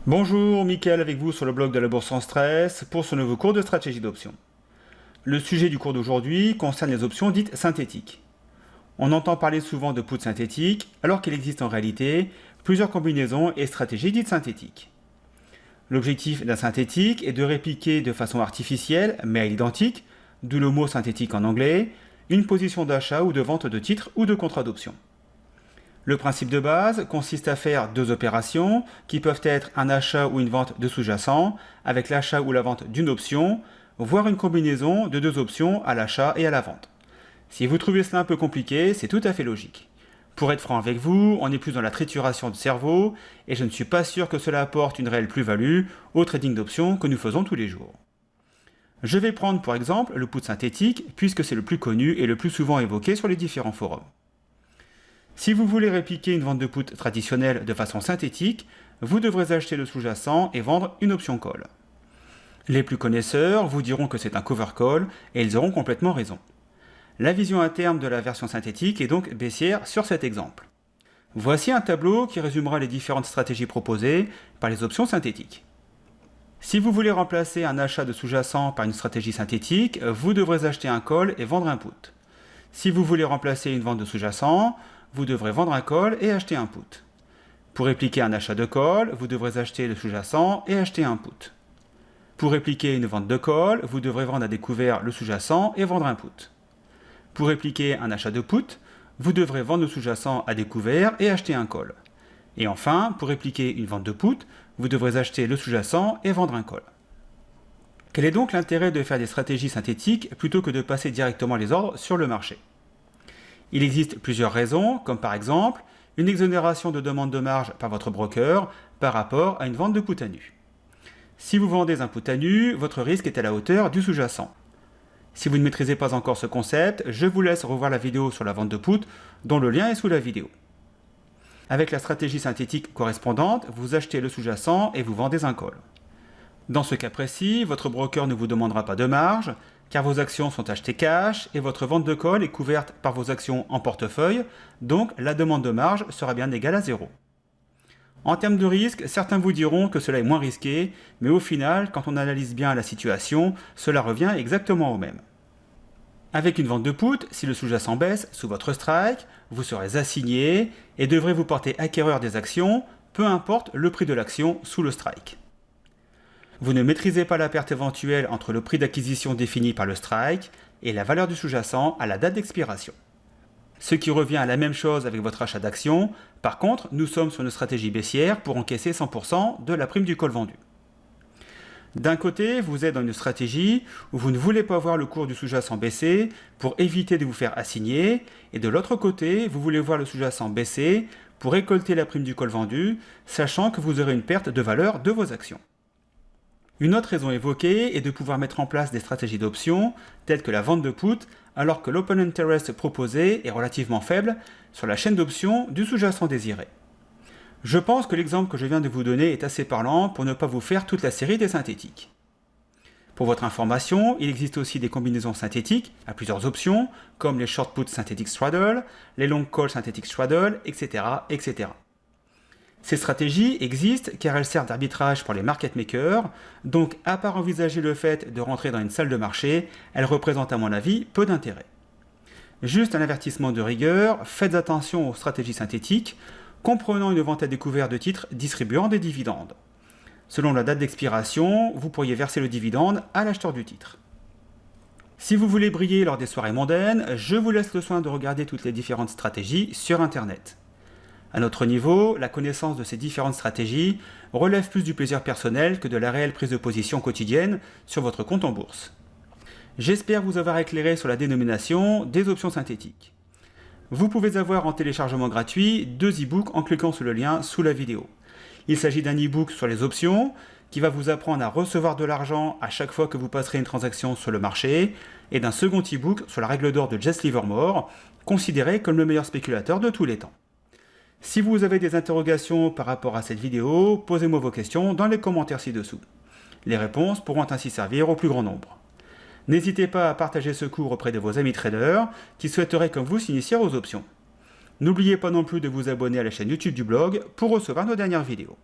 Bonjour, Mickaël avec vous sur le blog de la Bourse sans stress pour ce nouveau cours de stratégie d'options. Le sujet du cours d'aujourd'hui concerne les options dites synthétiques. On entend parler souvent de puts synthétiques alors qu'il existe en réalité plusieurs combinaisons et stratégies dites synthétiques. L'objectif d'un synthétique est de répliquer de façon artificielle mais à l'identique, d'où le mot synthétique en anglais, une position d'achat ou de vente de titres ou de contrats d'options. Le principe de base consiste à faire deux opérations qui peuvent être un achat ou une vente de sous-jacent avec l'achat ou la vente d'une option, voire une combinaison de deux options à l'achat et à la vente. Si vous trouvez cela un peu compliqué, c'est tout à fait logique. Pour être franc avec vous, on est plus dans la trituration de cerveau et je ne suis pas sûr que cela apporte une réelle plus-value au trading d'options que nous faisons tous les jours. Je vais prendre pour exemple le put synthétique puisque c'est le plus connu et le plus souvent évoqué sur les différents forums. Si vous voulez répliquer une vente de put traditionnelle de façon synthétique, vous devrez acheter le sous-jacent et vendre une option call. Les plus connaisseurs vous diront que c'est un cover call et ils auront complètement raison. La vision à terme de la version synthétique est donc baissière sur cet exemple. Voici un tableau qui résumera les différentes stratégies proposées par les options synthétiques. Si vous voulez remplacer un achat de sous-jacent par une stratégie synthétique, vous devrez acheter un call et vendre un put. Si vous voulez remplacer une vente de sous-jacent, vous devrez vendre un call et acheter un put. Pour répliquer un achat de call, vous devrez acheter le sous-jacent et acheter un put. Pour répliquer une vente de call, vous devrez vendre à découvert le sous-jacent et vendre un put. Pour répliquer un achat de put, vous devrez vendre le sous-jacent à découvert et acheter un call. Et enfin, pour répliquer une vente de put, vous devrez acheter le sous-jacent et vendre un call. Quel est donc l'intérêt de faire des stratégies synthétiques plutôt que de passer directement les ordres sur le marché ? Il existe plusieurs raisons, comme par exemple une exonération de demande de marge par votre broker par rapport à une vente de put à nu. Si vous vendez un put à nu, votre risque est à la hauteur du sous-jacent. Si vous ne maîtrisez pas encore ce concept, je vous laisse revoir la vidéo sur la vente de put, dont le lien est sous la vidéo. Avec la stratégie synthétique correspondante, vous achetez le sous-jacent et vous vendez un call. Dans ce cas précis, votre broker ne vous demandera pas de marge, car vos actions sont achetées cash et votre vente de call est couverte par vos actions en portefeuille, donc la demande de marge sera bien égale à 0. En termes de risque, certains vous diront que cela est moins risqué, mais au final, quand on analyse bien la situation, cela revient exactement au même. Avec une vente de put, si le sous-jacent baisse sous votre strike, vous serez assigné et devrez vous porter acquéreur des actions, peu importe le prix de l'action sous le strike. Vous ne maîtrisez pas la perte éventuelle entre le prix d'acquisition défini par le strike et la valeur du sous-jacent à la date d'expiration. Ce qui revient à la même chose avec votre achat d'actions. Par contre, nous sommes sur une stratégie baissière pour encaisser 100% de la prime du call vendu. D'un côté, vous êtes dans une stratégie où vous ne voulez pas voir le cours du sous-jacent baisser pour éviter de vous faire assigner, et de l'autre côté, vous voulez voir le sous-jacent baisser pour récolter la prime du call vendu, sachant que vous aurez une perte de valeur de vos actions. Une autre raison évoquée est de pouvoir mettre en place des stratégies d'options, telles que la vente de put, alors que l'open interest proposé est relativement faible sur la chaîne d'options du sous-jacent désiré. Je pense que l'exemple que je viens de vous donner est assez parlant pour ne pas vous faire toute la série des synthétiques. Pour votre information, il existe aussi des combinaisons synthétiques à plusieurs options, comme les short put synthetic straddle, les long call synthetic straddle, etc., etc. Ces stratégies existent car elles servent d'arbitrage pour les market makers, donc à part envisager le fait de rentrer dans une salle de marché, elles représentent à mon avis peu d'intérêt. Juste un avertissement de rigueur, faites attention aux stratégies synthétiques, comprenant une vente à découvert de titres distribuant des dividendes. Selon la date d'expiration, vous pourriez verser le dividende à l'acheteur du titre. Si vous voulez briller lors des soirées mondaines, je vous laisse le soin de regarder toutes les différentes stratégies sur Internet. À notre niveau, la connaissance de ces différentes stratégies relève plus du plaisir personnel que de la réelle prise de position quotidienne sur votre compte en bourse. J'espère vous avoir éclairé sur la dénomination des options synthétiques. Vous pouvez avoir en téléchargement gratuit 2 e-books en cliquant sur le lien sous la vidéo. Il s'agit d'un e-book sur les options qui va vous apprendre à recevoir de l'argent à chaque fois que vous passerez une transaction sur le marché et d'un second e-book sur la règle d'or de Jess Livermore, considéré comme le meilleur spéculateur de tous les temps. Si vous avez des interrogations par rapport à cette vidéo, posez-moi vos questions dans les commentaires ci-dessous. Les réponses pourront ainsi servir au plus grand nombre. N'hésitez pas à partager ce cours auprès de vos amis traders qui souhaiteraient comme vous s'initier aux options. N'oubliez pas non plus de vous abonner à la chaîne YouTube du blog pour recevoir nos dernières vidéos.